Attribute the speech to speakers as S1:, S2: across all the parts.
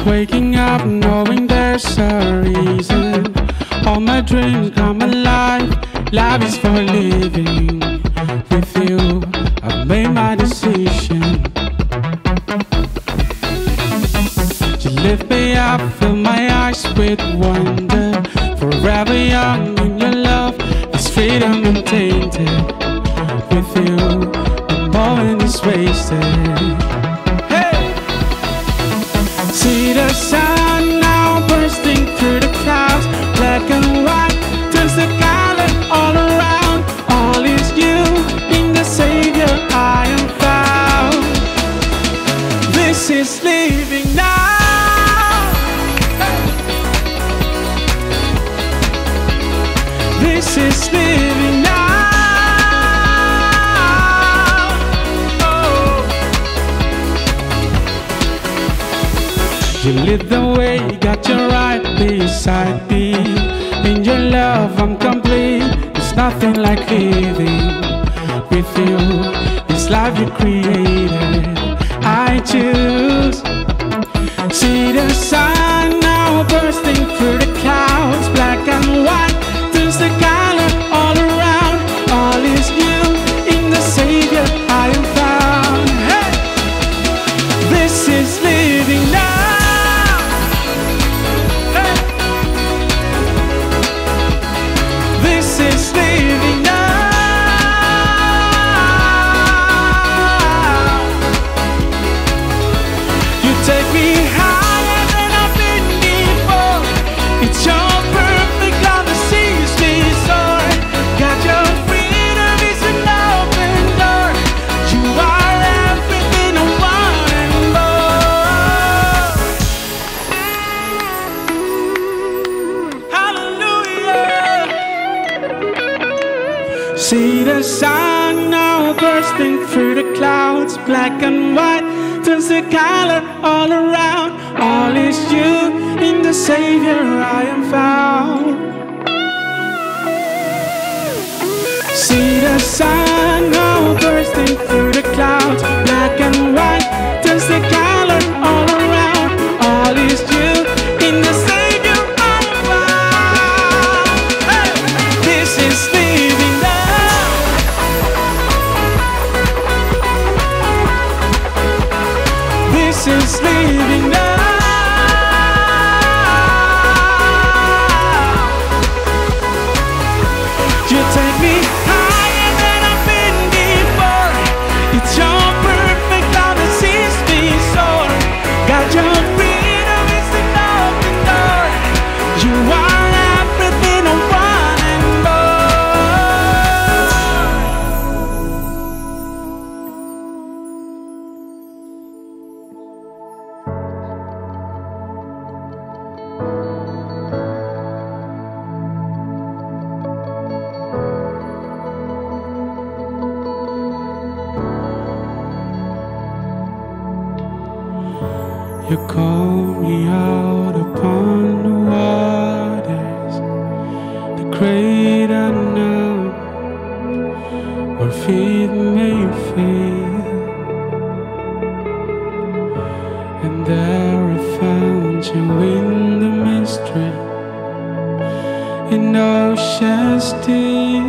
S1: Waking up knowing there's a reason. All my dreams come alive. Life is for living. With you, I've made my decision. You lift me up, fill my eyes with wonder. Forever young in your love, this freedom untainted. With you, the moment is wasted. See the sun now bursting through the clouds. Black and white turns the color all around. All is you, in the Savior I am found. This is living now. This is living now. You lead the way, got your right beside me. In your love I'm complete. There's nothing like living with you. This life you created, I choose. See the sun now bursting through the clouds. Black and white turns the color all around. All is you, in the Savior I am found. Hey! This is living now. This is living now. You take me higher than I've been before. It's your perfect love that sees me soar. Got your freedom, it's an open door. You are everything I want and more. Hallelujah. See the sun now bursting through the clouds. Black and white turns the color all around. All is you, in the Savior I am found. See the sun now bursting through the clouds. Black and white turns the color all around. All is you, in the Savior I am found. Hey! This is living now. This is living now. You take me higher than I've been before. It's your perfect love that sees me soar. Got your freedom, it's an open door. You are everything I want and you call me out upon the waters, the great unknown, where feet may fail. And there I found you in the mystery, in oceans deep,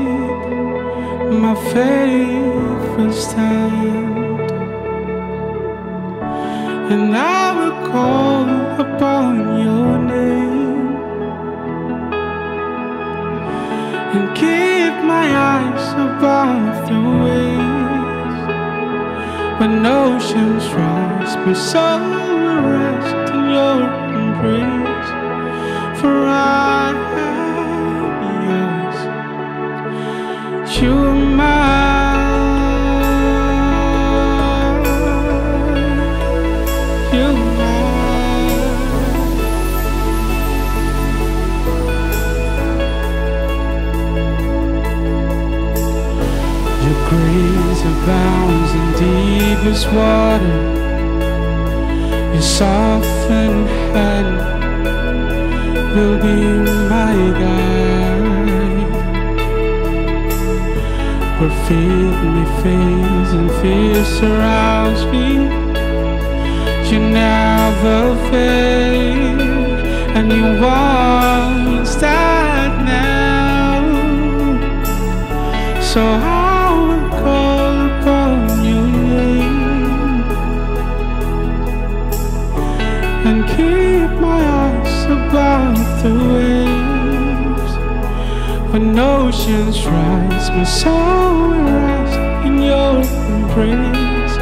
S1: my faith will stand. And I will call upon your name and keep my eyes above the waves. When oceans rise, my soul will rest in your embrace. For I am yours, you are mine. Grace abounds in deepest water. Your softened hand will be my guide. Where fear may fade and fear surrounds me, you never fail, and you won't start now. So I will call upon your name and keep my eyes above the waves. When oceans rise, my soul will rest in your embrace.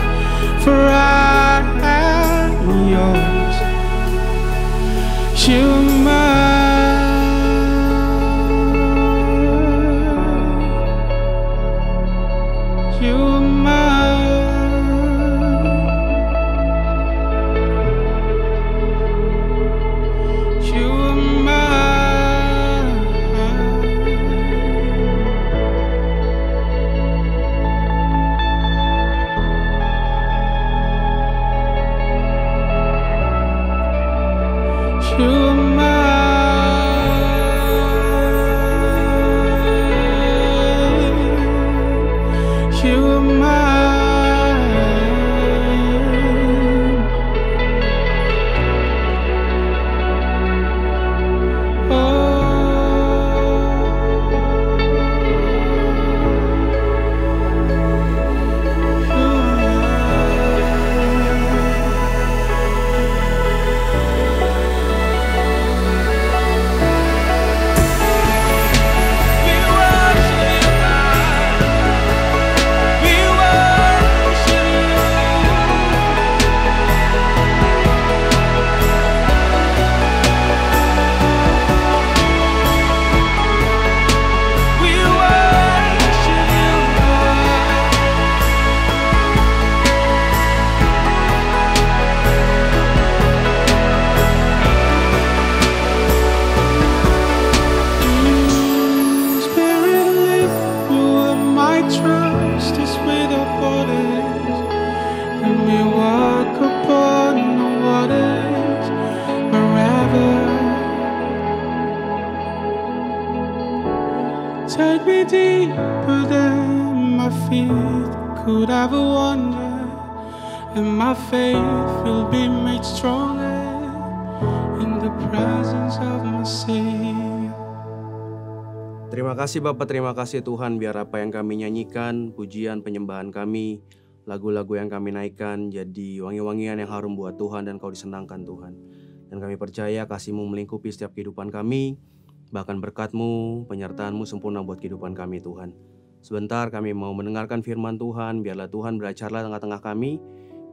S1: For I am yours, you're mine, you're mine, you're mine. You're mine, you're mine. Trust is without borders, and we walk upon the waters wherever. Take me deeper than my feet could ever wander, and my faith will be made stronger in the presence of my Savior.
S2: Terima kasih Bapak, terima kasih Tuhan, biar apa yang kami nyanyikan, pujian, penyembahan kami, lagu-lagu yang kami naikkan jadi wangi-wangian yang harum buat Tuhan dan Kau disenangkan Tuhan. Dan kami percaya kasih-Mu melingkupi setiap kehidupan kami, bahkan berkat-Mu, penyertaan-Mu sempurna buat kehidupan kami Tuhan. Sebentar kami mau mendengarkan firman Tuhan, biarlah Tuhan beracarlah tengah-tengah kami,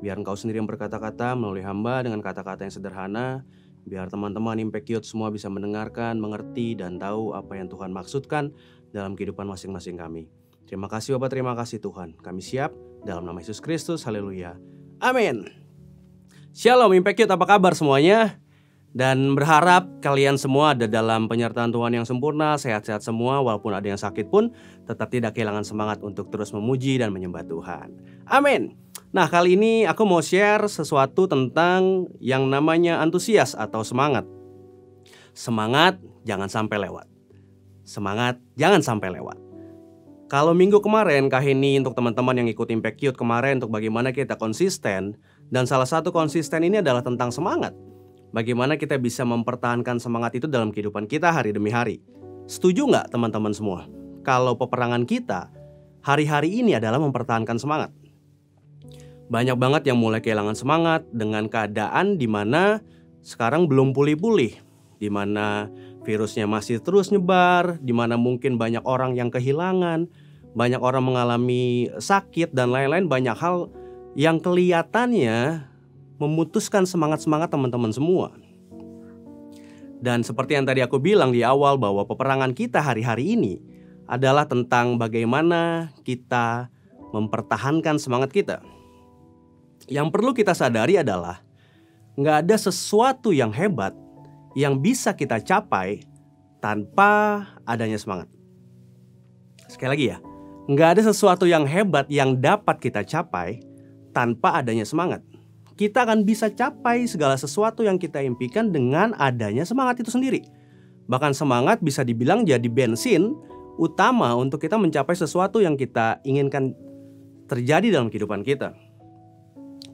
S2: biar Engkau sendiri yang berkata-kata melalui hamba dengan kata-kata yang sederhana. Biar teman-teman Impact Youth semua bisa mendengarkan, mengerti, dan tahu apa yang Tuhan maksudkan dalam kehidupan masing-masing kami. Terima kasih Bapak, terima kasih Tuhan. Kami siap dalam nama Yesus Kristus, haleluya. Amin. Shalom Impact Youth, apa kabar semuanya? Dan berharap kalian semua ada dalam penyertaan Tuhan yang sempurna, sehat-sehat semua, walaupun ada yang sakit pun tetap tidak kehilangan semangat untuk terus memuji dan menyembah Tuhan. Amin. Nah, kali ini aku mau share sesuatu tentang yang namanya antusias atau semangat. Semangat jangan sampai lewat. Semangat jangan sampai lewat. Kalau minggu kemarin Kak Heni untuk teman-teman yang ikut Impact Youth kemarin untuk bagaimana kita konsisten, dan salah satu konsisten ini adalah tentang semangat. Bagaimana kita bisa mempertahankan semangat itu dalam kehidupan kita hari demi hari. Setuju nggak teman-teman semua? Kalau peperangan kita hari-hari ini adalah mempertahankan semangat. Banyak banget yang mulai kehilangan semangat dengan keadaan di mana sekarang belum pulih-pulih, di mana virusnya masih terus nyebar, di mana mungkin banyak orang yang kehilangan, banyak orang mengalami sakit dan lain-lain, banyak hal yang kelihatannya memutuskan semangat-semangat teman-teman semua. Dan seperti yang tadi aku bilang di awal bahwa peperangan kita hari-hari ini adalah tentang bagaimana kita mempertahankan semangat kita. Yang perlu kita sadari adalah nggak ada sesuatu yang hebat yang bisa kita capai tanpa adanya semangat. Sekali lagi ya, nggak ada sesuatu yang hebat yang dapat kita capai tanpa adanya semangat. kita akan bisa capai segala sesuatu yang kita impikan dengan adanya semangat itu sendiri. Bahkan semangat bisa dibilang jadi bensin utama untuk kita mencapai sesuatu yang kita inginkan terjadi dalam kehidupan kita.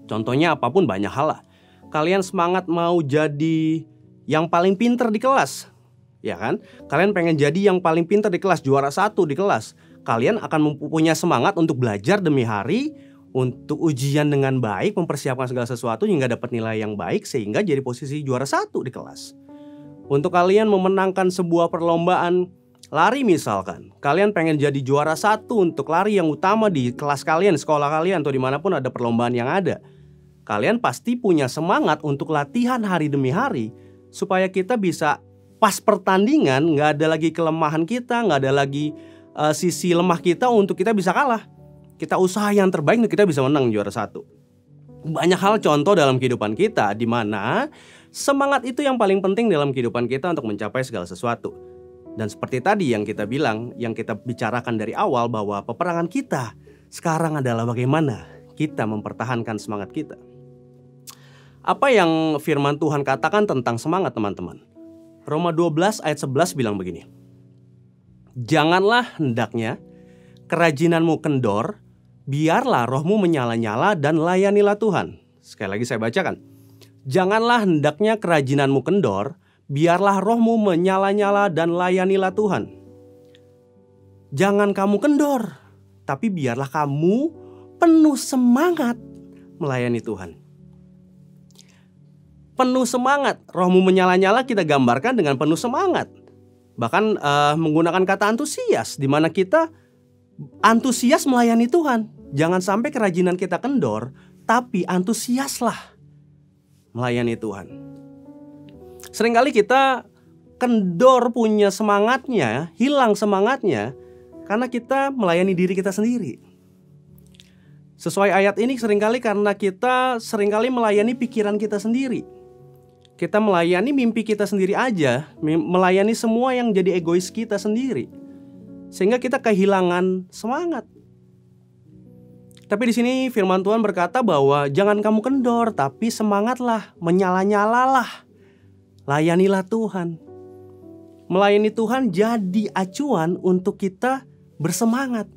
S2: Contohnya apapun, banyak hal lah. Kalian semangat mau jadi yang paling pinter di kelas, ya kan? Kalian pengen jadi yang paling pinter di kelas, juara 1 di kelas. Kalian akan mempunyai semangat untuk belajar demi hari, untuk ujian dengan baik, mempersiapkan segala sesuatu hingga dapat nilai yang baik sehingga jadi posisi juara 1 di kelas. Untuk kalian memenangkan sebuah perlombaan lari misalkan, kalian pengen jadi juara 1 untuk lari yang utama di kelas kalian, sekolah kalian, atau dimanapun ada perlombaan yang ada. Kalian pasti punya semangat untuk latihan hari demi hari supaya kita bisa pas pertandingan gak ada lagi kelemahan kita, gak ada lagi sisi lemah kita untuk kita bisa kalah. Kita usaha yang terbaik untuk kita bisa menang juara 1. Banyak hal contoh dalam kehidupan kita di mana semangat itu yang paling penting dalam kehidupan kita untuk mencapai segala sesuatu. Dan seperti tadi yang kita bilang, yang kita bicarakan dari awal, bahwa peperangan kita sekarang adalah bagaimana kita mempertahankan semangat kita. Apa yang firman Tuhan katakan tentang semangat, teman-teman? Roma 12 ayat 11 bilang begini. Janganlah hendaknya kerajinanmu kendor, biarlah rohmu menyala-nyala dan layanilah Tuhan. Sekali lagi saya bacakan. Janganlah hendaknya kerajinanmu kendor, biarlah rohmu menyala-nyala dan layanilah Tuhan. Jangan kamu kendor, tapi biarlah kamu penuh semangat melayani Tuhan. Penuh semangat, rohmu menyala-nyala kita gambarkan dengan penuh semangat. Bahkan menggunakan kata antusias, di mana kita antusias melayani Tuhan. Jangan sampai kerajinan kita kendor, tapi antusiaslah melayani Tuhan. Seringkali kita kendor punya semangatnya, hilang semangatnya karena kita melayani diri kita sendiri. Sesuai ayat ini seringkali karena kita seringkali melayani pikiran kita sendiri. Kita melayani mimpi kita sendiri aja, melayani semua yang jadi egois kita sendiri. Sehingga kita kehilangan semangat. Tapi di sini firman Tuhan berkata bahwa jangan kamu kendor, tapi semangatlah, menyala-nyalalah. Layanilah Tuhan. Melayani Tuhan jadi acuan untuk kita bersemangat.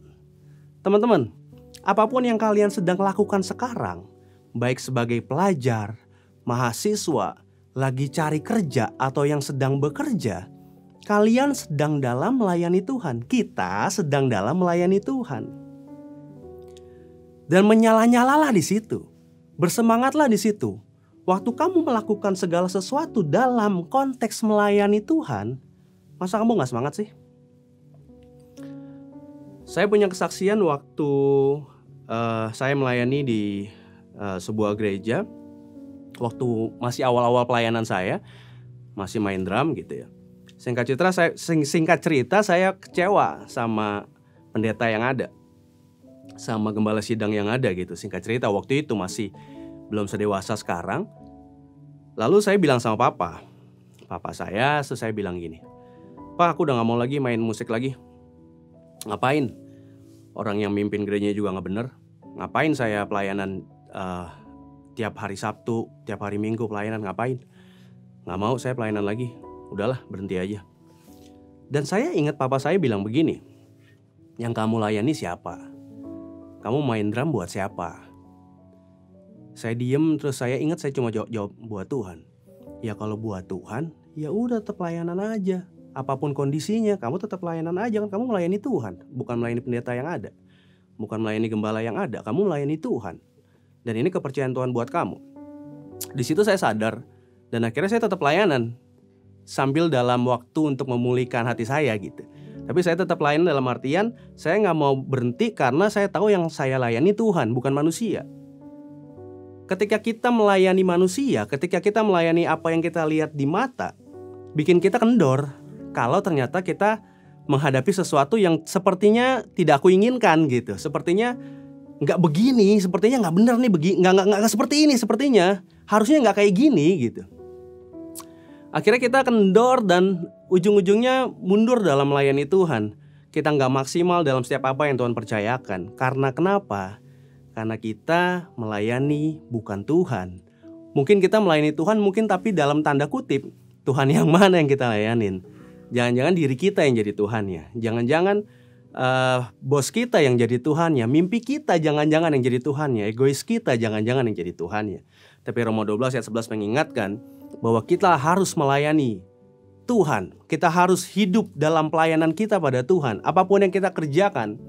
S2: Teman-teman, apapun yang kalian sedang lakukan sekarang, baik sebagai pelajar, mahasiswa, lagi cari kerja, atau yang sedang bekerja, kalian sedang dalam melayani Tuhan. Kita sedang dalam melayani Tuhan. Dan menyala-nyalalah di situ. Bersemangatlah di situ. Waktu kamu melakukan segala sesuatu dalam konteks melayani Tuhan, masa kamu gak semangat sih? Saya punya kesaksian waktu saya melayani di sebuah gereja. Waktu masih awal-awal pelayanan saya, masih main drum gitu ya. Singkat cerita saya kecewa sama pendeta yang ada, sama gembala sidang yang ada gitu. Singkat cerita waktu itu masih belum sedewasa sekarang. Lalu saya bilang sama papa saya, terus saya bilang gini, Pak, aku udah gak mau lagi main musik lagi. Ngapain? Orang yang mimpin gerejanya juga gak bener. Ngapain saya pelayanan tiap hari Sabtu, tiap hari Minggu pelayanan, ngapain? Gak mau saya pelayanan lagi. Udahlah, berhenti aja. Dan saya ingat papa saya bilang begini, yang kamu layani siapa? Kamu main drum buat siapa? Saya diem, terus saya ingat saya cuma jawab buat Tuhan. Ya kalau buat Tuhan, ya udah tetap pelayanan aja. Apapun kondisinya, kamu tetap pelayanan aja. Kan kamu melayani Tuhan, bukan melayani pendeta yang ada, bukan melayani gembala yang ada. Kamu melayani Tuhan. Dan ini kepercayaan Tuhan buat kamu. Di situ saya sadar, dan akhirnya saya tetap pelayanan sambil dalam waktu untuk memulihkan hati saya gitu. Tapi saya tetap layanan dalam artian saya gak mau berhenti karena saya tahu yang saya layani Tuhan, bukan manusia. Ketika kita melayani manusia, ketika kita melayani apa yang kita lihat di mata, bikin kita kendor kalau ternyata kita menghadapi sesuatu yang sepertinya tidak aku inginkan gitu. Sepertinya gak begini, sepertinya gak bener nih, gak seperti ini sepertinya. Harusnya gak kayak gini gitu. Akhirnya kita kendor dan ujung-ujungnya mundur dalam melayani Tuhan. Kita gak maksimal dalam setiap apa yang Tuhan percayakan. Karena kenapa? Karena kita melayani bukan Tuhan. Mungkin kita melayani Tuhan, mungkin tapi dalam tanda kutip, Tuhan yang mana yang kita layanin? Jangan-jangan diri kita yang jadi Tuhannya. Jangan-jangan bos kita yang jadi Tuhannya. Mimpi kita jangan-jangan yang jadi Tuhannya. Egois kita jangan-jangan yang jadi Tuhannya. Tapi Roma 12 ayat 11 mengingatkan bahwa kita harus melayani Tuhan. Kita harus hidup dalam pelayanan kita pada Tuhan. Apapun yang kita kerjakan,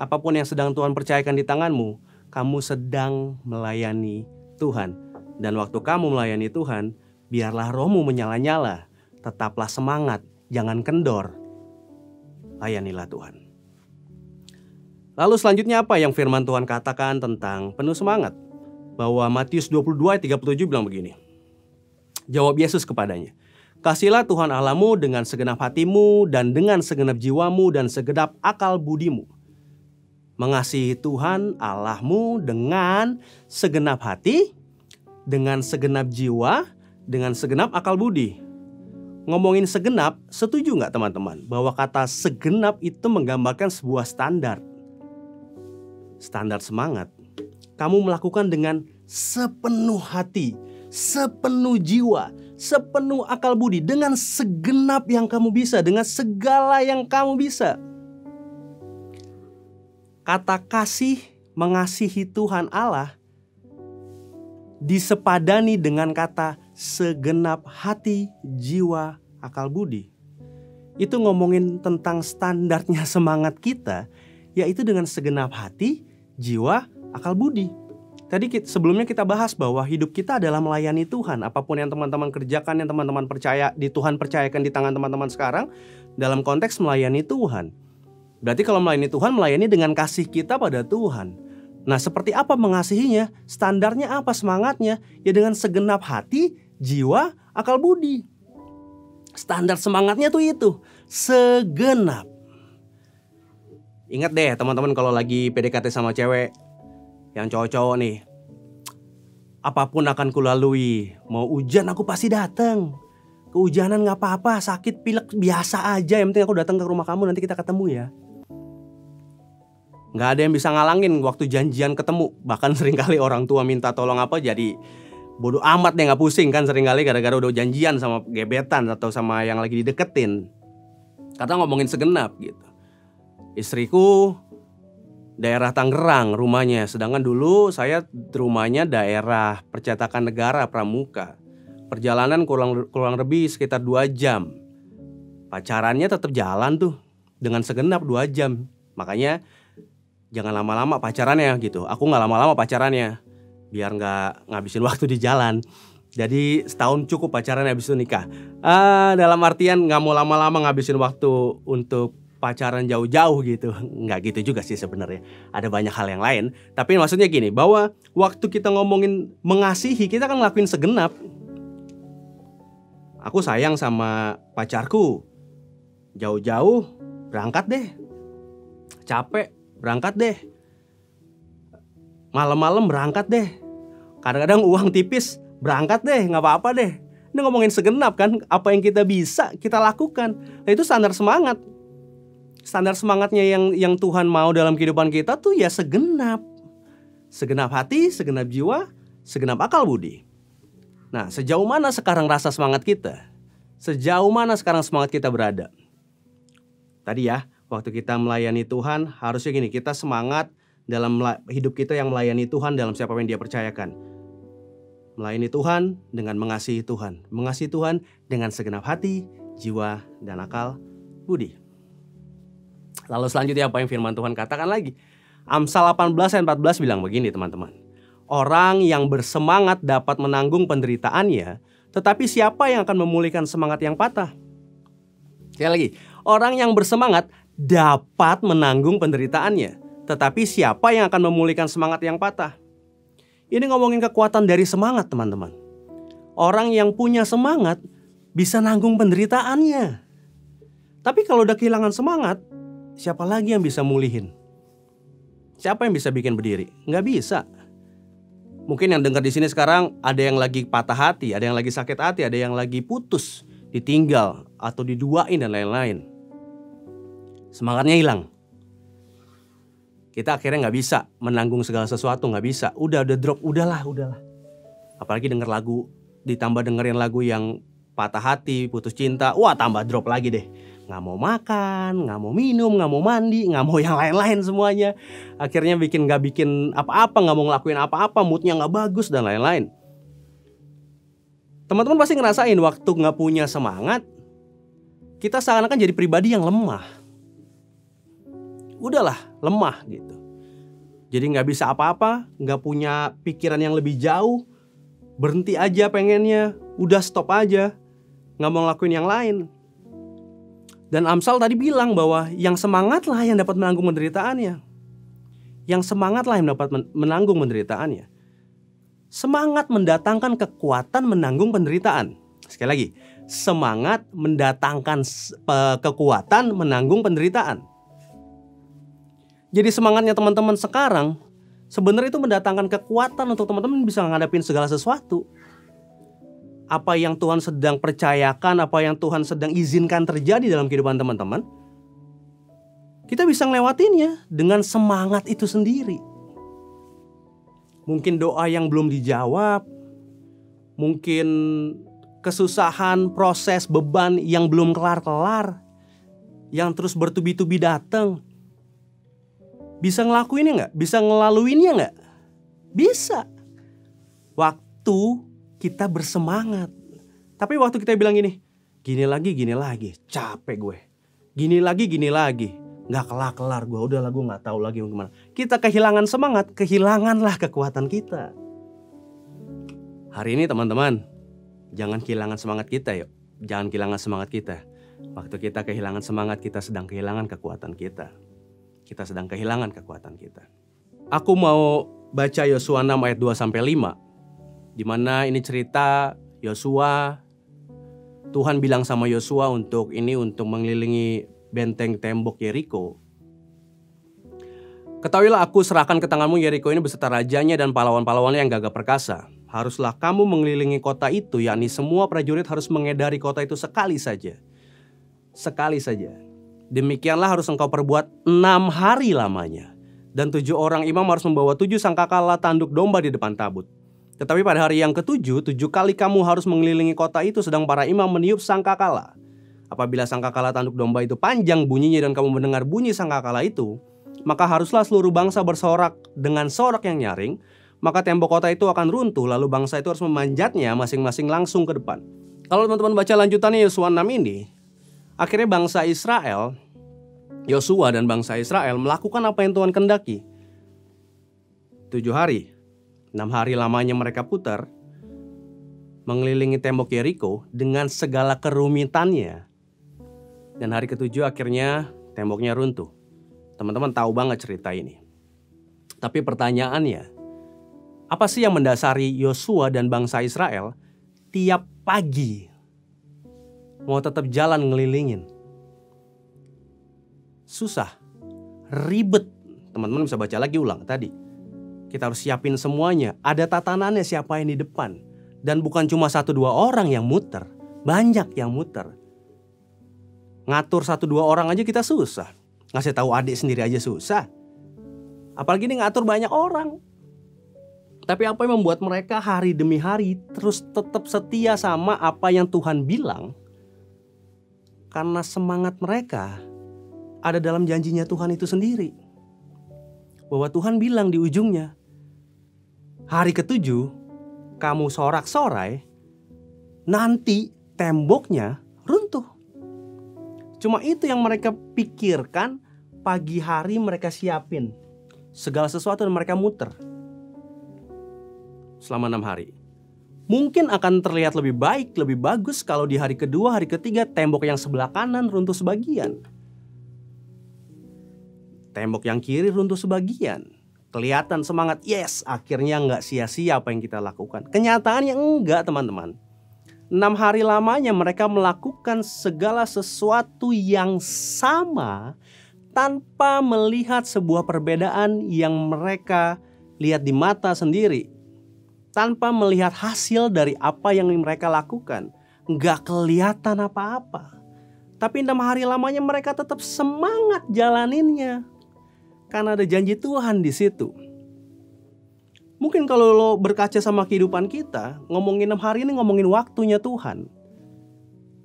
S2: apapun yang sedang Tuhan percayakan di tanganmu, kamu sedang melayani Tuhan. Dan waktu kamu melayani Tuhan, biarlah rohmu menyala-nyala. Tetaplah semangat, jangan kendor. Layanilah Tuhan. Lalu selanjutnya apa yang firman Tuhan katakan tentang penuh semangat? Bahwa Matius 22 ayat 37 bilang begini. Jawab Yesus kepadanya, "Kasihilah Tuhan Allahmu dengan segenap hatimu dan dengan segenap jiwamu dan segenap akal budimu." Mengasihi Tuhan Allahmu dengan segenap hati, dengan segenap jiwa, dengan segenap akal budi. Ngomongin segenap, setuju nggak teman-teman? Bahwa kata segenap itu menggambarkan sebuah standar. Standar semangat. Kamu melakukan dengan sepenuh hati, sepenuh jiwa, sepenuh akal budi, dengan segenap yang kamu bisa, dengan segala yang kamu bisa. Kata kasih, mengasihi Tuhan Allah disepadani dengan kata segenap hati, jiwa, akal budi. Itu ngomongin tentang standarnya semangat kita, yaitu dengan segenap hati, jiwa, akal budi. Tadi sebelumnya kita bahas bahwa hidup kita adalah melayani Tuhan. Apapun yang teman-teman kerjakan, yang teman-teman percaya, Tuhan percayakan di tangan teman-teman sekarang, dalam konteks melayani Tuhan. Berarti kalau melayani Tuhan, melayani dengan kasih kita pada Tuhan. Nah, seperti apa mengasihinya? Standarnya apa semangatnya? Ya dengan segenap hati, jiwa, akal budi. Standar semangatnya tuh itu, segenap. Ingat deh teman-teman kalau lagi PDKT sama cewek, yang cowok-cowok nih, apapun akan kulalui. Mau hujan aku pasti datang. Kehujanan gak apa-apa, sakit pilek biasa aja. Yang penting aku datang ke rumah kamu, nanti kita ketemu ya. Gak ada yang bisa ngalangin waktu janjian ketemu. Bahkan seringkali orang tua minta tolong apa jadi bodoh amat deh, gak pusing kan seringkali gara-gara udah janjian sama gebetan atau sama yang lagi dideketin. Karena ngomongin segenap gitu. Istriku daerah Tangerang rumahnya, sedangkan dulu saya rumahnya daerah Percetakan Negara Pramuka. Perjalanan kurang lebih sekitar 2 jam. Pacarannya tetap jalan tuh dengan segenap 2 jam. Makanya jangan lama-lama pacarannya gitu. Aku gak lama-lama pacarannya, biar gak ngabisin waktu di jalan. Jadi setahun cukup pacaran, habis itu nikah. Dalam artian gak mau lama-lama ngabisin waktu untuk pacaran jauh-jauh gitu. Nggak gitu juga sih sebenarnya. Ada banyak hal yang lain. Tapi maksudnya gini, bahwa waktu kita ngomongin mengasihi, kita kan ngelakuin segenap. Aku sayang sama pacarku, jauh-jauh berangkat deh. Capek berangkat deh. Malam-malam berangkat deh. Kadang-kadang uang tipis, berangkat deh, nggak apa-apa deh. Ini ngomongin segenap kan. Apa yang kita bisa kita lakukan. Nah itu standar semangat. Standar semangatnya yang Tuhan mau dalam kehidupan kita tuh ya segenap. Segenap hati, segenap jiwa, segenap akal budi. Nah, sejauh mana sekarang rasa semangat kita? Sejauh mana sekarang semangat kita berada? Tadi ya, waktu kita melayani Tuhan, harusnya gini, kita semangat dalam hidup kita yang melayani Tuhan dalam siapa yang Dia percayakan. Melayani Tuhan dengan mengasihi Tuhan. Mengasihi Tuhan dengan segenap hati, jiwa, dan akal budi. Lalu selanjutnya apa yang firman Tuhan katakan lagi? Amsal 18 ayat 14 bilang begini teman-teman. Orang yang bersemangat dapat menanggung penderitaannya, tetapi siapa yang akan memulihkan semangat yang patah? Sekali lagi, orang yang bersemangat dapat menanggung penderitaannya, tetapi siapa yang akan memulihkan semangat yang patah? Ini ngomongin kekuatan dari semangat teman-teman. Orang yang punya semangat bisa nanggung penderitaannya. Tapi kalau udah kehilangan semangat, siapa lagi yang bisa mulihin? Siapa yang bisa bikin berdiri? Nggak bisa. Mungkin yang dengar di sini sekarang ada yang lagi patah hati, ada yang lagi sakit hati, ada yang lagi putus, ditinggal atau diduain dan lain-lain. Semangatnya hilang. Kita akhirnya nggak bisa menanggung segala sesuatu, nggak bisa. Udah drop, udahlah. Apalagi denger lagu, ditambah dengerin lagu yang patah hati, putus cinta, wah tambah drop lagi deh. Nggak mau makan, nggak mau minum, nggak mau mandi, nggak mau yang lain-lain semuanya. Akhirnya nggak bikin apa-apa, nggak mau ngelakuin apa-apa, moodnya nggak bagus dan lain-lain. Teman-teman pasti ngerasain waktu nggak punya semangat, kita seakan-akan jadi pribadi yang lemah. Udahlah, lemah gitu. Jadi nggak bisa apa-apa, nggak punya pikiran yang lebih jauh, berhenti aja pengennya, udah stop aja, nggak mau ngelakuin yang lain. Dan Amsal tadi bilang bahwa yang semangatlah yang dapat menanggung penderitaannya. Yang semangatlah yang dapat menanggung penderitaannya. Semangat mendatangkan kekuatan menanggung penderitaan. Sekali lagi, semangat mendatangkan kekuatan menanggung penderitaan. Jadi semangatnya teman-teman sekarang sebenarnya itu mendatangkan kekuatan untuk teman-teman bisa ngadapin segala sesuatu. Apa yang Tuhan sedang percayakan, apa yang Tuhan sedang izinkan terjadi dalam kehidupan teman-teman, kita bisa ngelewatinnya dengan semangat itu sendiri. Mungkin doa yang belum dijawab, mungkin kesusahan, proses, beban yang belum kelar-kelar, yang terus bertubi-tubi datang. Bisa ngelakuinnya nggak? Bisa ngelaluinnya nggak? Bisa. Waktu kita bersemangat. Tapi waktu kita bilang gini lagi, capek gue. Gini lagi, nggak kelar-kelar gue. Udah lah, gue nggak tahu lagi gimana. Kita kehilangan semangat, kehilanganlah kekuatan kita. Hari ini teman-teman, jangan kehilangan semangat kita yuk. Jangan kehilangan semangat kita. Waktu kita kehilangan semangat, kita sedang kehilangan kekuatan kita. Kita sedang kehilangan kekuatan kita. Aku mau baca Yosua 6 ayat 2-5. Di mana ini cerita Yosua, Tuhan bilang sama Yosua untuk mengelilingi benteng tembok Yeriko. Ketahuilah aku serahkan ke tanganmu Yeriko ini beserta rajanya dan pahlawan-pahlawannya yang gagah perkasa. Haruslah kamu mengelilingi kota itu, yakni semua prajurit harus mengedari kota itu sekali saja. Sekali saja. Demikianlah harus engkau perbuat 6 hari lamanya. Dan 7 orang imam harus membawa 7 sangkakala tanduk domba di depan tabut. Tetapi pada hari yang ke-7, 7 kali kamu harus mengelilingi kota itu sedang para imam meniup sangkakala. Apabila sangkakala tanduk domba itu panjang bunyinya dan kamu mendengar bunyi sangkakala itu, maka haruslah seluruh bangsa bersorak dengan sorak yang nyaring. Maka tembok kota itu akan runtuh, lalu bangsa itu harus memanjatnya masing-masing langsung ke depan. Kalau teman-teman baca lanjutannya Yosua 6 ini, akhirnya bangsa Israel, Yosua dan bangsa Israel melakukan apa yang Tuhan kehendaki. 7 hari, 6 hari lamanya mereka putar mengelilingi tembok Yeriko dengan segala kerumitannya. Dan hari ke-7 akhirnya temboknya runtuh. Teman-teman tahu banget cerita ini. Tapi pertanyaannya, apa sih yang mendasari Yosua dan bangsa Israel tiap pagi mau tetap jalan ngelilingin? Susah, ribet. Teman-teman bisa baca lagi ulang tadi. Kita harus siapin semuanya. Ada tatanannya siapa yang di depan. Dan bukan cuma 1-2 orang yang muter. Banyak yang muter. Ngatur 1-2 orang aja kita susah. Ngasih tahu adik sendiri aja susah. Apalagi ini ngatur banyak orang. Tapi apa yang membuat mereka hari demi hari terus tetap setia sama apa yang Tuhan bilang? Karena semangat mereka ada dalam janjinya Tuhan itu sendiri. Bahwa Tuhan bilang di ujungnya, hari ke-7 kamu sorak-sorai, nanti temboknya runtuh. Cuma itu yang mereka pikirkan, pagi hari mereka siapin segala sesuatu dan mereka muter selama 6 hari. Mungkin akan terlihat lebih baik, lebih bagus kalau di hari kedua, hari ketiga tembok yang sebelah kanan runtuh sebagian. Tembok yang kiri runtuh sebagian. Kelihatan semangat, yes, akhirnya nggak sia-sia apa yang kita lakukan. Kenyataannya enggak, teman-teman. 6 hari lamanya mereka melakukan segala sesuatu yang sama tanpa melihat sebuah perbedaan yang mereka lihat di mata sendiri. Tanpa melihat hasil dari apa yang mereka lakukan. Nggak kelihatan apa-apa. Tapi 6 hari lamanya mereka tetap semangat jalaninnya. Karena ada janji Tuhan di situ. Mungkin kalau lo berkaca sama kehidupan kita, ngomongin 6 hari ini ngomongin waktunya Tuhan.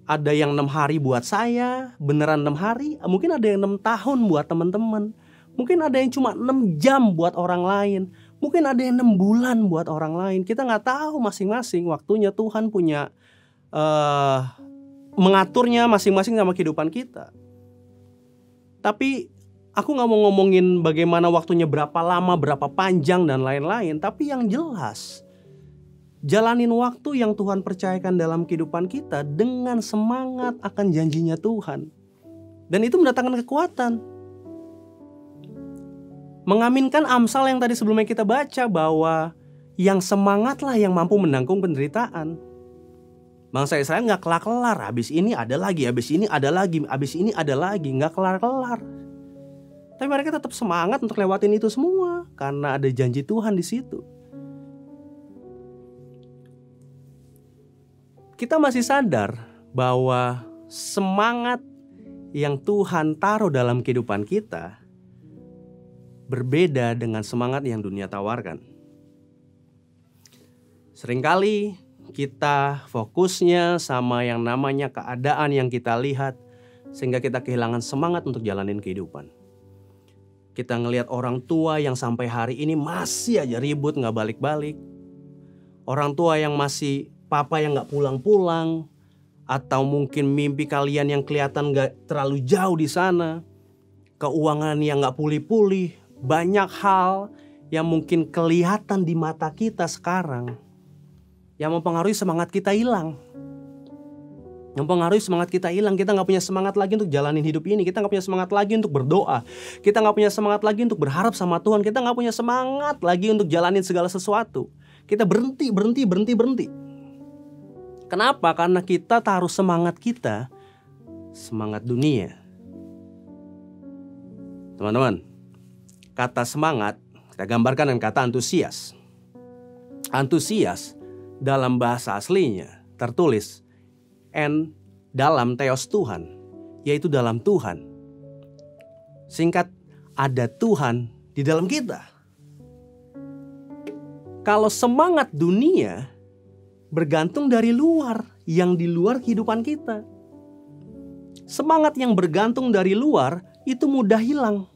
S2: Ada yang 6 hari buat saya, beneran 6 hari. Mungkin ada yang 6 tahun buat teman-teman. Mungkin ada yang cuma 6 jam buat orang lain. Mungkin ada yang 6 bulan buat orang lain. Kita gak tahu masing-masing waktunya. Tuhan punya mengaturnya masing-masing sama kehidupan kita. Tapi aku gak mau ngomongin bagaimana waktunya berapa lama, berapa panjang dan lain-lain. Tapi yang jelas, jalanin waktu yang Tuhan percayakan dalam kehidupan kita dengan semangat akan janjinya Tuhan. Dan itu mendatangkan kekuatan. Mengaminkan Amsal yang tadi sebelumnya kita baca bahwa yang semangatlah yang mampu menanggung penderitaan. Bangsa Israel gak kelar-kelar. Habis ini ada lagi, habis ini ada lagi, habis ini ada lagi. Gak kelar-kelar. Tapi mereka tetap semangat untuk lewatin itu semua karena ada janji Tuhan di situ. Kita masih sadar bahwa semangat yang Tuhan taruh dalam kehidupan kita berbeda dengan semangat yang dunia tawarkan. Seringkali kita fokusnya sama yang namanya keadaan yang kita lihat sehingga kita kehilangan semangat untuk jalanin kehidupan. Kita ngelihat orang tua yang sampai hari ini masih aja ribut gak balik-balik. Orang tua yang masih papa yang gak pulang-pulang. Atau mungkin mimpi kalian yang kelihatan gak terlalu jauh di sana. Keuangan yang gak pulih-pulih. Banyak hal yang mungkin kelihatan di mata kita sekarang. Yang mempengaruhi semangat kita hilang. Mempengaruhi semangat kita hilang. Kita gak punya semangat lagi untuk jalanin hidup ini. Kita gak punya semangat lagi untuk berdoa. Kita gak punya semangat lagi untuk berharap sama Tuhan. Kita gak punya semangat lagi untuk jalanin segala sesuatu. Kita berhenti. Kenapa? Karena kita taruh semangat kita, semangat dunia. Teman-teman, kata semangat kita gambarkan dengan kata antusias. Antusias dalam bahasa aslinya tertulis dalam theos Tuhan, yaitu dalam Tuhan. Singkat, ada Tuhan di dalam kita. Kalau semangat dunia bergantung dari luar, yang di luar kehidupan kita. Semangat yang bergantung dari luar itu mudah hilang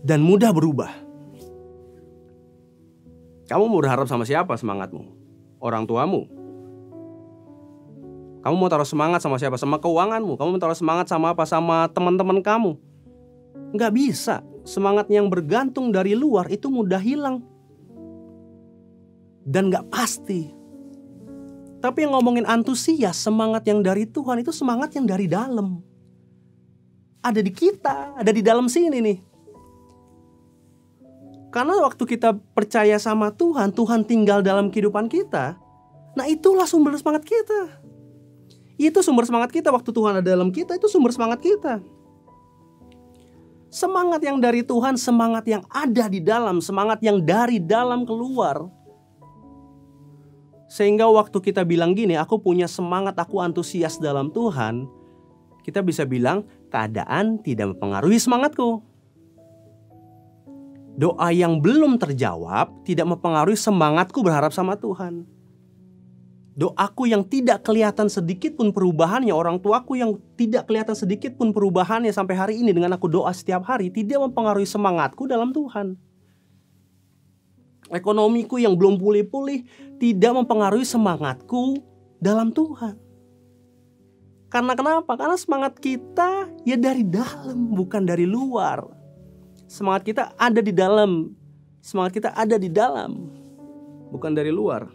S2: dan mudah berubah. Kamu mau berharap sama siapa semangatmu? Orang tuamu? Kamu mau taruh semangat sama siapa? Sama keuanganmu. Kamu mau taruh semangat sama apa? Sama teman-teman kamu. Nggak bisa. Semangat yang bergantung dari luar itu mudah hilang. Dan nggak pasti. Tapi yang ngomongin antusias, semangat yang dari Tuhan itu semangat yang dari dalam. Ada di kita, ada di dalam sini nih. Karena waktu kita percaya sama Tuhan, Tuhan tinggal dalam kehidupan kita. Nah itulah sumber semangat kita. Itu sumber semangat kita waktu Tuhan ada dalam kita, itu sumber semangat kita. Semangat yang dari Tuhan, semangat yang ada di dalam, semangat yang dari dalam keluar. Sehingga waktu kita bilang gini, aku punya semangat, aku antusias dalam Tuhan, kita bisa bilang keadaan tidak mempengaruhi semangatku. Doa yang belum terjawab tidak mempengaruhi semangatku berharap sama Tuhan. Doaku yang tidak kelihatan sedikit pun perubahannya, orang tuaku yang tidak kelihatan sedikit pun perubahannya sampai hari ini dengan aku doa setiap hari, tidak mempengaruhi semangatku dalam Tuhan. Ekonomiku yang belum pulih-pulih tidak mempengaruhi semangatku dalam Tuhan. Karena kenapa? Karena semangat kita ya dari dalam, bukan dari luar. Semangat kita ada di dalam. Semangat kita ada di dalam, bukan dari luar.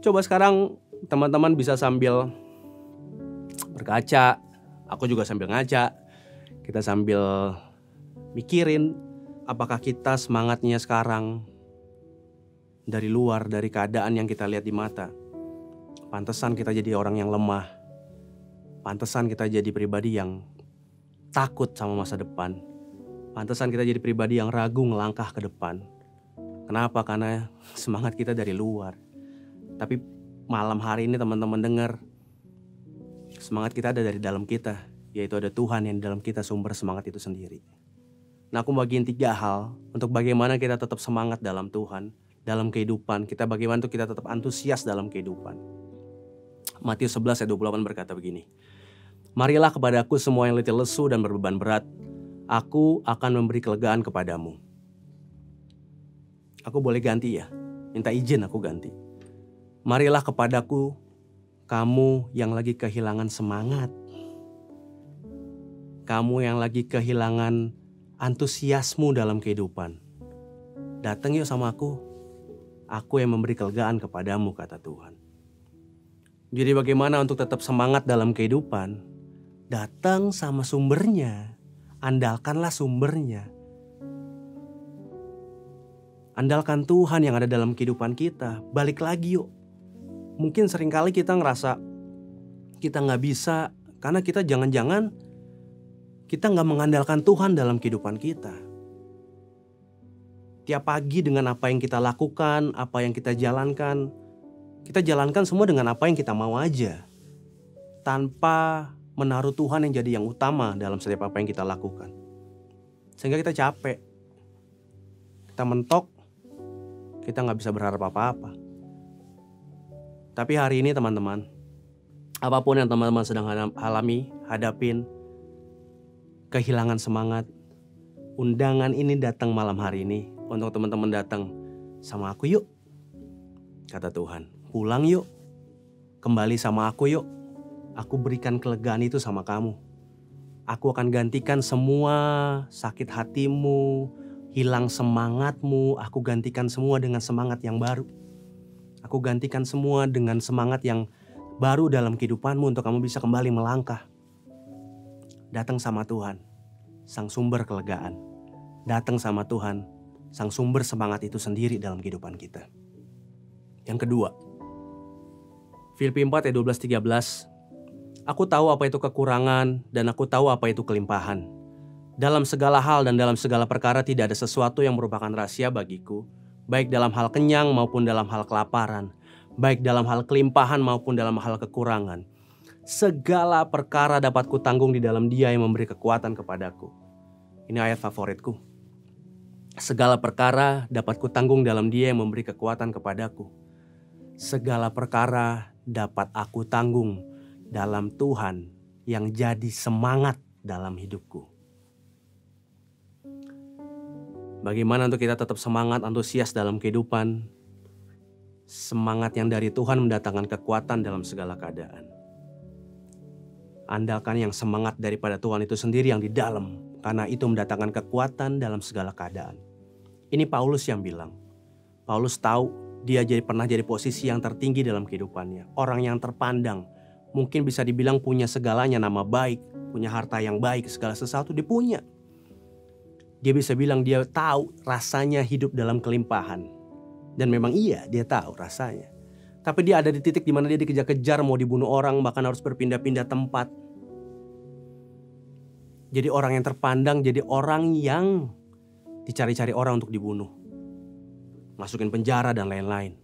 S2: Coba sekarang teman-teman bisa sambil berkaca, aku juga sambil ngaca. Kita sambil mikirin apakah kita semangatnya sekarang dari luar, dari keadaan yang kita lihat di mata. Pantesan kita jadi orang yang lemah. Pantesan kita jadi pribadi yang takut sama masa depan. Pantesan kita jadi pribadi yang ragu ngelangkah ke depan. Kenapa? Karena semangat kita dari luar. Tapi malam hari ini teman-teman dengar, semangat kita ada dari dalam kita, yaitu ada Tuhan yang di dalam kita sumber semangat itu sendiri. Nah, aku bagiin 3 hal untuk bagaimana kita tetap semangat dalam Tuhan, dalam kehidupan kita, bagaimana untuk kita tetap antusias dalam kehidupan. Matius 11 ayat 28 berkata begini, "Marilah kepadaku semua yang letih lesu dan berbeban berat, aku akan memberi kelegaan kepadamu." Aku boleh ganti ya? Minta izin aku ganti. Marilah kepadaku kamu yang lagi kehilangan semangat. Kamu yang lagi kehilangan antusiasmu dalam kehidupan. Datang yuk sama aku yang memberi kelegaan kepadamu, kata Tuhan. Jadi bagaimana untuk tetap semangat dalam kehidupan? Datang sama sumbernya. Andalkanlah sumbernya. Andalkan Tuhan yang ada dalam kehidupan kita. Balik lagi yuk. Mungkin seringkali kita ngerasa kita gak bisa karena kita jangan-jangan kita gak mengandalkan Tuhan dalam kehidupan kita. Tiap pagi dengan apa yang kita lakukan, apa yang kita jalankan semua dengan apa yang kita mau aja. Tanpa menaruh Tuhan yang jadi yang utama dalam setiap apa yang kita lakukan. Sehingga kita capek. Kita mentok, kita gak bisa berharap apa-apa. Tapi hari ini teman-teman, apapun yang teman-teman sedang hadapin, kehilangan semangat, undangan ini datang malam hari ini untuk teman-teman datang sama aku yuk, kata Tuhan. Pulang yuk, kembali sama aku yuk. Aku berikan kelegaan itu sama kamu. Aku akan gantikan semua sakit hatimu, hilang semangatmu. Aku gantikan semua dengan semangat yang baru. Aku gantikan semua dengan semangat yang baru dalam kehidupanmu untuk kamu bisa kembali melangkah. Datang sama Tuhan, sang sumber kelegaan. Datang sama Tuhan, sang sumber semangat itu sendiri dalam kehidupan kita. Yang kedua, Filipi 4 ayat 12-13. Aku tahu apa itu kekurangan dan aku tahu apa itu kelimpahan. Dalam segala hal dan dalam segala perkara tidak ada sesuatu yang merupakan rahasia bagiku, baik dalam hal kenyang maupun dalam hal kelaparan, baik dalam hal kelimpahan maupun dalam hal kekurangan. Segala perkara dapat kutanggung di dalam Dia yang memberi kekuatan kepadaku. Ini ayat favoritku. Segala perkara dapat kutanggung dalam Dia yang memberi kekuatan kepadaku. Segala perkara dapat aku tanggung dalam Tuhan yang jadi semangat dalam hidupku. Bagaimana untuk kita tetap semangat, antusias dalam kehidupan? Semangat yang dari Tuhan mendatangkan kekuatan dalam segala keadaan. Andalkan yang semangat daripada Tuhan itu sendiri yang di dalam, karena itu mendatangkan kekuatan dalam segala keadaan. Ini Paulus yang bilang. Paulus tahu dia pernah jadi posisi yang tertinggi dalam kehidupannya. Orang yang terpandang, mungkin bisa dibilang punya segalanya, nama baik, punya harta yang baik, segala sesuatu dia punya. Dia bisa bilang dia tahu rasanya hidup dalam kelimpahan. Dan memang iya, dia tahu rasanya. Tapi dia ada di titik di mana dia dikejar-kejar, mau dibunuh orang, bahkan harus berpindah-pindah tempat. Jadi orang yang terpandang, jadi orang yang dicari-cari orang untuk dibunuh. Masukin penjara dan lain-lain.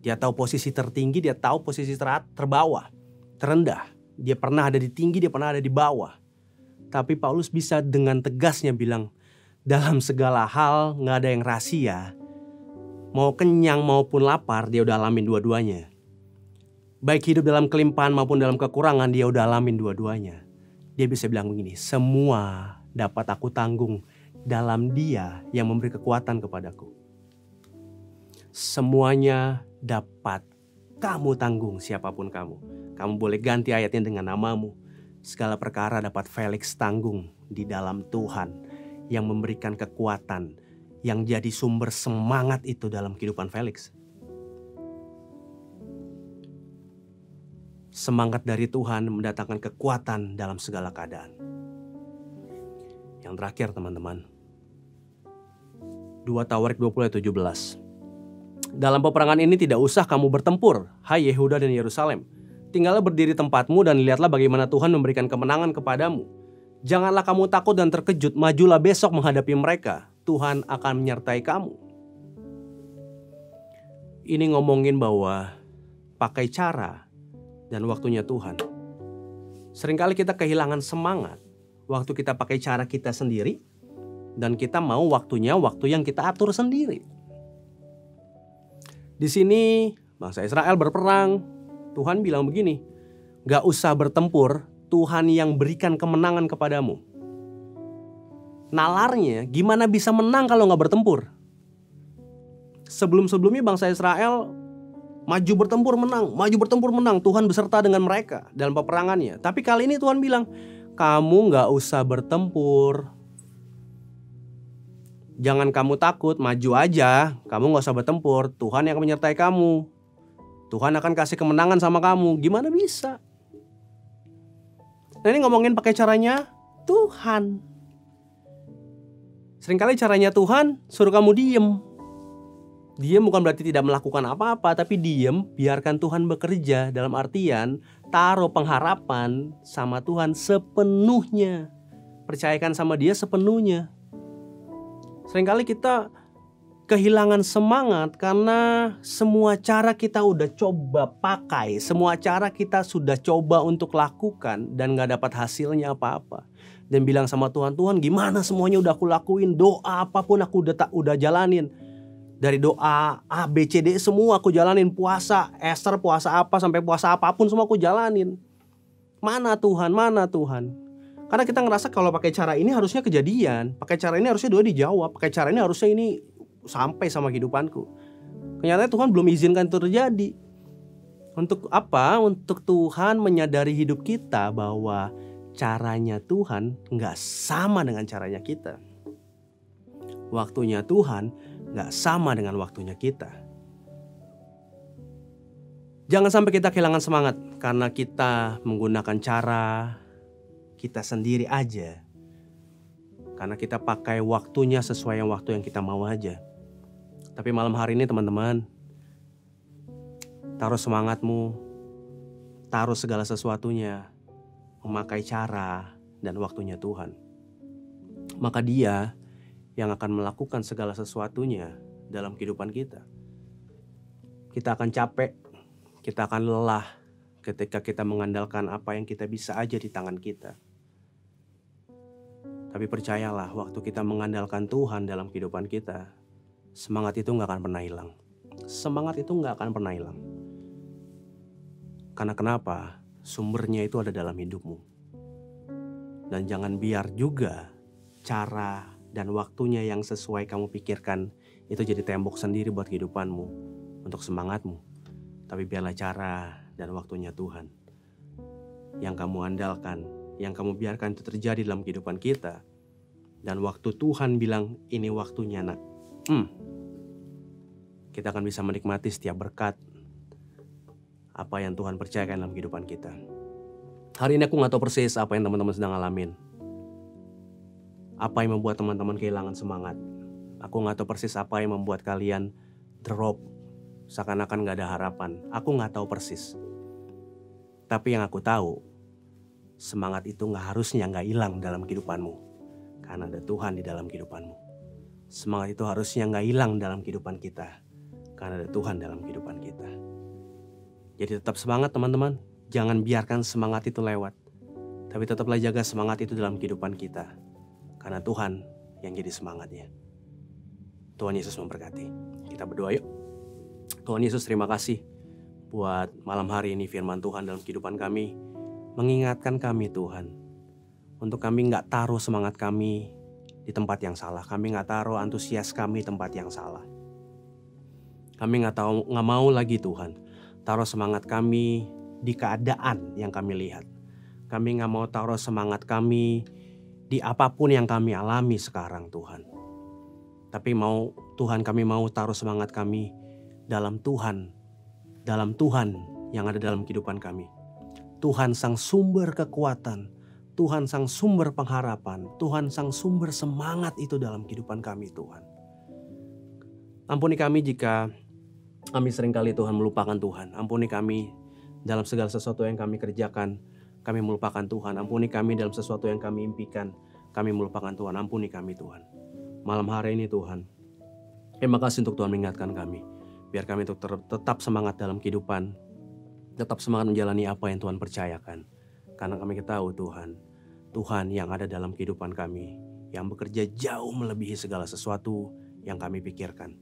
S2: Dia tahu posisi tertinggi, dia tahu posisi terbawah, terendah. Dia pernah ada di tinggi, dia pernah ada di bawah. Tapi Paulus bisa dengan tegasnya bilang, dalam segala hal gak ada yang rahasia. Mau kenyang maupun lapar, dia udah alamin dua-duanya. Baik hidup dalam kelimpahan maupun dalam kekurangan, dia udah alamin dua-duanya. Dia bisa bilang begini, semua dapat aku tanggung dalam Dia yang memberi kekuatan kepadaku. Semuanya dapat kamu tanggung, siapapun kamu. Kamu boleh ganti ayatnya dengan namamu. Segala perkara dapat Felix tanggung di dalam Tuhan yang memberikan kekuatan, yang jadi sumber semangat itu dalam kehidupan Felix. Semangat dari Tuhan mendatangkan kekuatan dalam segala keadaan. Yang terakhir teman-teman, 2 Tawarik 20 ayat 17. Dalam peperangan ini tidak usah kamu bertempur, hai Yehuda dan Yerusalem. Tinggallah berdiri tempatmu dan lihatlah bagaimana Tuhan memberikan kemenangan kepadamu. Janganlah kamu takut dan terkejut, majulah besok menghadapi mereka. Tuhan akan menyertai kamu. Ini ngomongin bahwa pakai cara dan waktunya Tuhan. Seringkali kita kehilangan semangat waktu kita pakai cara kita sendiri dan kita mau waktunya waktu yang kita atur sendiri. Di sini bangsa Israel berperang. Tuhan bilang begini, gak usah bertempur, Tuhan yang berikan kemenangan kepadamu. Nalarnya gimana bisa menang kalau gak bertempur? Sebelum-sebelumnya bangsa Israel maju bertempur menang. Tuhan beserta dengan mereka dalam peperangannya. Tapi kali ini Tuhan bilang, kamu gak usah bertempur. Jangan kamu takut, maju aja. Kamu gak usah bertempur, Tuhan yang akan menyertai kamu. Tuhan akan kasih kemenangan sama kamu. Gimana bisa? Nah, ini ngomongin pakai caranya Tuhan. Seringkali caranya Tuhan suruh kamu diem. Diem bukan berarti tidak melakukan apa-apa, tapi diem, biarkan Tuhan bekerja. Dalam artian, taruh pengharapan sama Tuhan sepenuhnya. Percayakan sama Dia sepenuhnya. Seringkali kita kehilangan semangat karena semua cara kita udah coba pakai, semua cara kita sudah coba untuk lakukan dan gak dapat hasilnya apa-apa. Dan bilang sama Tuhan, Tuhan gimana semuanya udah aku lakuin, doa apapun aku udah jalanin. Dari doa A, B, C, D semua aku jalanin. Puasa, Esther puasa apa sampai puasa apapun semua aku jalanin. Mana Tuhan, mana Tuhan? Karena kita ngerasa kalau pakai cara ini harusnya kejadian. Pakai cara ini harusnya doa dijawab. Pakai cara ini harusnya ini sampai sama kehidupanku. Ternyata Tuhan belum izinkan itu terjadi. Untuk apa? Untuk Tuhan menyadari hidup kita bahwa caranya Tuhan gak sama dengan caranya kita. Waktunya Tuhan gak sama dengan waktunya kita. Jangan sampai kita kehilangan semangat karena kita menggunakan cara kita sendiri aja. Karena kita pakai waktunya sesuai yang waktu yang kita mau aja. Tapi malam hari ini teman-teman, taruh semangatmu, taruh segala sesuatunya, memakai cara dan waktunya Tuhan. Maka Dia yang akan melakukan segala sesuatunya dalam kehidupan kita. Kita akan capek, kita akan lelah ketika kita mengandalkan apa yang kita bisa aja di tangan kita. Tapi percayalah, waktu kita mengandalkan Tuhan dalam kehidupan kita, semangat itu gak akan pernah hilang. Semangat itu gak akan pernah hilang. Karena kenapa? Sumbernya itu ada dalam hidupmu. Dan jangan biar juga cara dan waktunya yang sesuai kamu pikirkan itu jadi tembok sendiri buat kehidupanmu, untuk semangatmu. Tapi biarlah cara dan waktunya Tuhan yang kamu andalkan, yang kamu biarkan itu terjadi dalam kehidupan kita. Dan waktu Tuhan bilang ini waktunya nak, kita akan bisa menikmati setiap berkat apa yang Tuhan percayakan dalam kehidupan kita. Hari ini aku gak tahu persis apa yang teman-teman sedang alamin. Apa yang membuat teman-teman kehilangan semangat. Aku gak tahu persis apa yang membuat kalian drop, seakan-akan gak ada harapan. Aku gak tahu persis. Tapi yang aku tahu, semangat itu harusnya gak hilang dalam kehidupanmu. Karena ada Tuhan di dalam kehidupanmu. Semangat itu harusnya gak hilang dalam kehidupan kita. Karena ada Tuhan dalam kehidupan kita. Jadi tetap semangat teman-teman. Jangan biarkan semangat itu lewat. Tapi tetaplah jaga semangat itu dalam kehidupan kita. Karena Tuhan yang jadi semangatnya. Tuhan Yesus memberkati. Kita berdoa yuk. Tuhan Yesus, terima kasih buat malam hari ini firman Tuhan dalam kehidupan kami. Mengingatkan kami Tuhan. Untuk kami gak taruh semangat kami di tempat yang salah. Kami gak taruh antusias kami di tempat yang salah. Kami gak mau lagi Tuhan taruh semangat kami di keadaan yang kami lihat. Kami gak mau taruh semangat kami di apapun yang kami alami sekarang Tuhan. Tapi Tuhan kami mau taruh semangat kami dalam Tuhan. Dalam Tuhan yang ada dalam kehidupan kami. Tuhan sang sumber kekuatan. Tuhan sang sumber pengharapan. Tuhan sang sumber semangat itu dalam kehidupan kami Tuhan. Ampuni kami jika kami seringkali Tuhan melupakan Tuhan. Ampuni kami dalam segala sesuatu yang kami kerjakan. Kami melupakan Tuhan. Ampuni kami dalam sesuatu yang kami impikan. Kami melupakan Tuhan. Ampuni kami Tuhan. Malam hari ini Tuhan, terima kasih untuk Tuhan mengingatkan kami. Biar kami tetap semangat dalam kehidupan. Tetap semangat menjalani apa yang Tuhan percayakan. Karena kami tahu Tuhan yang ada dalam kehidupan kami, yang bekerja jauh melebihi segala sesuatu yang kami pikirkan.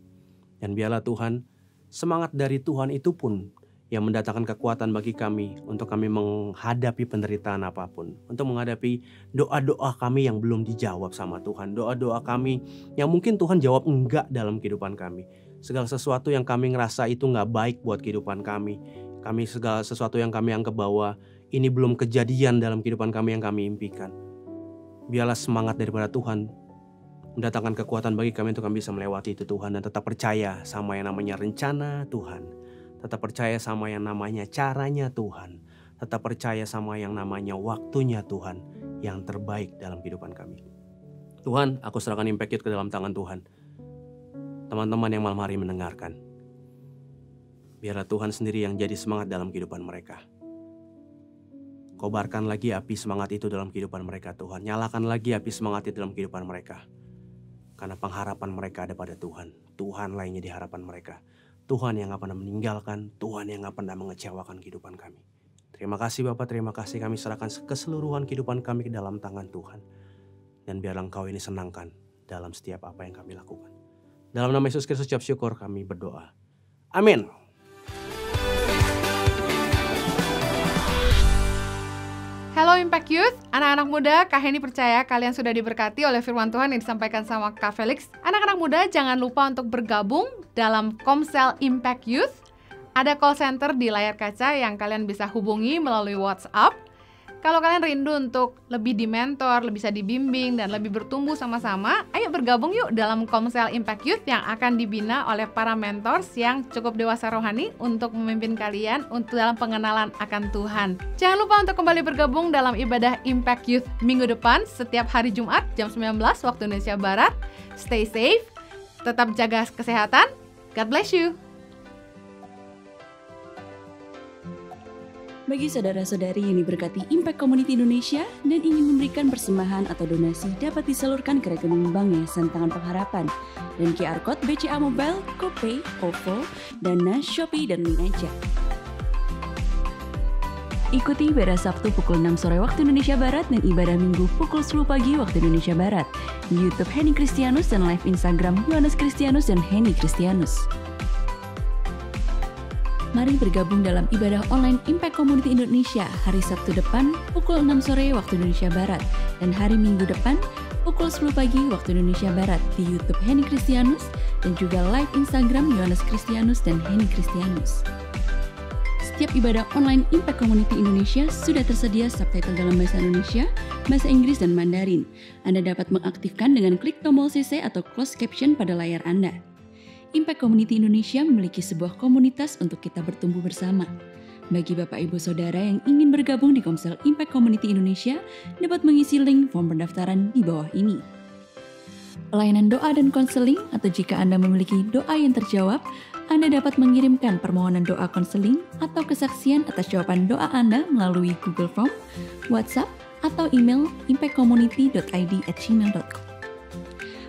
S2: Dan biarlah Tuhan, semangat dari Tuhan itu pun yang mendatangkan kekuatan bagi kami untuk kami menghadapi penderitaan apapun, untuk menghadapi doa-doa kami yang belum dijawab sama Tuhan, doa-doa kami yang mungkin Tuhan jawab enggak dalam kehidupan kami. Segala sesuatu yang kami ngerasa itu gak baik buat kehidupan kami, segala sesuatu yang kami anggap bahwa ini belum kejadian dalam kehidupan kami yang kami impikan. Biarlah semangat daripada Tuhan mendatangkan kekuatan bagi kami untuk kami bisa melewati itu Tuhan, dan tetap percaya sama yang namanya rencana Tuhan, tetap percaya sama yang namanya caranya Tuhan, tetap percaya sama yang namanya waktunya Tuhan yang terbaik dalam kehidupan kami. Tuhan, aku serahkan Impact Youth ke dalam tangan Tuhan. Teman-teman yang malam hari mendengarkan, biarlah Tuhan sendiri yang jadi semangat dalam kehidupan mereka. Kobarkan lagi api semangat itu dalam kehidupan mereka Tuhan. Nyalakan lagi api semangat itu dalam kehidupan mereka. Karena pengharapan mereka ada pada Tuhan. Tuhan lainnya di harapan mereka. Tuhan yang gak pernah meninggalkan. Tuhan yang gak pernah mengecewakan kehidupan kami. Terima kasih Bapak, terima kasih. Kami serahkan keseluruhan kehidupan kami ke dalam tangan Tuhan. Dan biarlah Engkau ini senangkan dalam setiap apa yang kami lakukan. Dalam nama Yesus Kristus ucap syukur kami berdoa. Amin.
S3: Halo Impact Youth, anak-anak muda, Kak Heni percaya kalian sudah diberkati oleh firman Tuhan yang disampaikan sama Kak Felix. Anak-anak muda jangan lupa untuk bergabung dalam Komsel Impact Youth. Ada call center di layar kaca yang kalian bisa hubungi melalui WhatsApp. Kalau kalian rindu untuk lebih dimentor, lebih bisa dibimbing, dan lebih bertumbuh sama-sama, ayo bergabung yuk dalam Komsel Impact Youth yang akan dibina oleh para mentors yang cukup dewasa rohani untuk memimpin kalian untuk dalam pengenalan akan Tuhan. Jangan lupa untuk kembali bergabung dalam ibadah Impact Youth minggu depan setiap hari Jumat jam 19 waktu Indonesia Barat. Stay safe, tetap jaga kesehatan. God bless you.
S4: Bagi saudara-saudari yang diberkati Impact Community Indonesia dan ingin memberikan persembahan atau donasi dapat disalurkan ke rekening Bank Yayasan Tangan Pengharapan dan QR Code BCA Mobile, GoPay, OVO, Dana, Shopee, dan link aja. Ikuti ibadah Sabtu pukul 6 sore waktu Indonesia Barat dan ibadah Minggu pukul 10 pagi waktu Indonesia Barat di YouTube Henny Kristianus dan live Instagram Yohanes Kristianus dan Henny Kristianus. Mari bergabung dalam ibadah online Impact Community Indonesia hari Sabtu depan pukul 6 sore waktu Indonesia Barat dan hari Minggu depan pukul 10 pagi waktu Indonesia Barat di YouTube Henny Kristianus dan juga live Instagram Yohanes Kristianus dan Henny Kristianus. Setiap ibadah online Impact Community Indonesia sudah tersedia subtitle dalam bahasa Indonesia, bahasa Inggris, dan Mandarin. Anda dapat mengaktifkan dengan klik tombol CC atau closed caption pada layar Anda. Impact Community Indonesia memiliki sebuah komunitas untuk kita bertumbuh bersama. Bagi Bapak Ibu Saudara yang ingin bergabung di Komsel Impact Community Indonesia, dapat mengisi link form pendaftaran di bawah ini. Pelayanan doa dan konseling, atau jika Anda memiliki doa yang terjawab, Anda dapat mengirimkan permohonan doa konseling atau kesaksian atas jawaban doa Anda melalui Google Form, WhatsApp, atau email impactcommunity.id@gmail.com.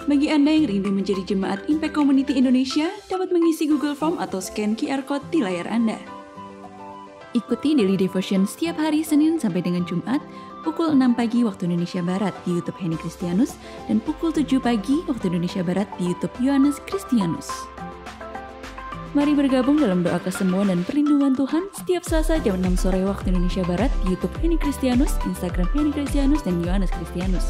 S4: Bagi Anda yang rindu menjadi jemaat Impact Community Indonesia, dapat mengisi Google Form atau scan QR Code di layar Anda. Ikuti Daily Devotion setiap hari Senin sampai dengan Jumat, pukul 6 pagi waktu Indonesia Barat di YouTube Henny Kristianus dan pukul 7 pagi waktu Indonesia Barat di YouTube Yohanes Kristianus. Mari bergabung dalam doa kesembuhan dan perlindungan Tuhan setiap Selasa jam 6 sore waktu Indonesia Barat di YouTube Henny Kristianus, Instagram Henny Kristianus, dan Yohanes Kristianus.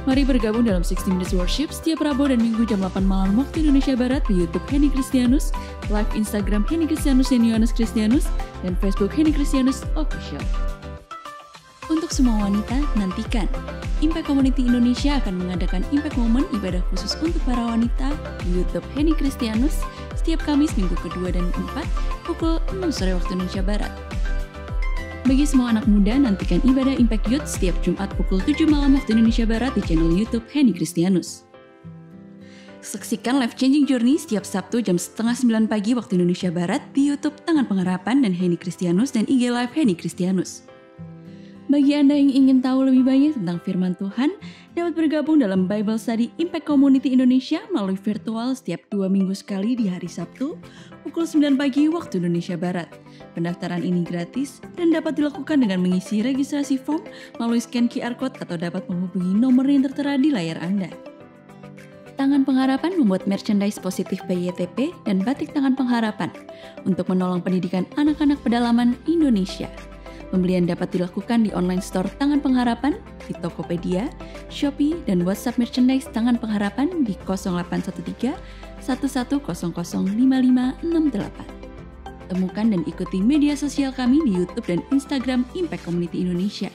S4: Mari bergabung dalam 60 Minutes Worship setiap Rabu dan Minggu jam 8 malam waktu Indonesia Barat di YouTube Henny Kristianus, live Instagram Henny Kristianus dan Yohanes Kristianus, dan Facebook Henny Kristianus Official. Untuk semua wanita, nantikan. Impact Community Indonesia akan mengadakan Impact Moment ibadah khusus untuk para wanita di YouTube Henny Kristianus setiap Kamis minggu kedua dan keempat pukul 6 sore waktu Indonesia Barat. Bagi semua anak muda, nantikan ibadah Impact Youth setiap Jumat pukul 7 malam waktu Indonesia Barat di channel YouTube Henny Kristianus. Saksikan Life Changing Journey setiap Sabtu jam 8:30 pagi waktu Indonesia Barat di YouTube Tangan Pengharapan dan Henny Kristianus dan IG Live Henny Kristianus. Bagi Anda yang ingin tahu lebih banyak tentang firman Tuhan, dapat bergabung dalam Bible Study Impact Community Indonesia melalui virtual setiap 2 minggu sekali di hari Sabtu, pukul 9 pagi waktu Indonesia Barat. Pendaftaran ini gratis dan dapat dilakukan dengan mengisi registrasi form melalui scan QR Code atau dapat menghubungi nomor yang tertera di layar Anda. Tangan Pengharapan membuat merchandise positif BYTP dan batik Tangan Pengharapan untuk menolong pendidikan anak-anak pedalaman Indonesia. Pembelian dapat dilakukan di online store Tangan Pengharapan, di Tokopedia, Shopee, dan WhatsApp merchandise Tangan Pengharapan di 0813 1100 5568. Temukan dan ikuti media sosial kami di YouTube dan Instagram Impact Community Indonesia.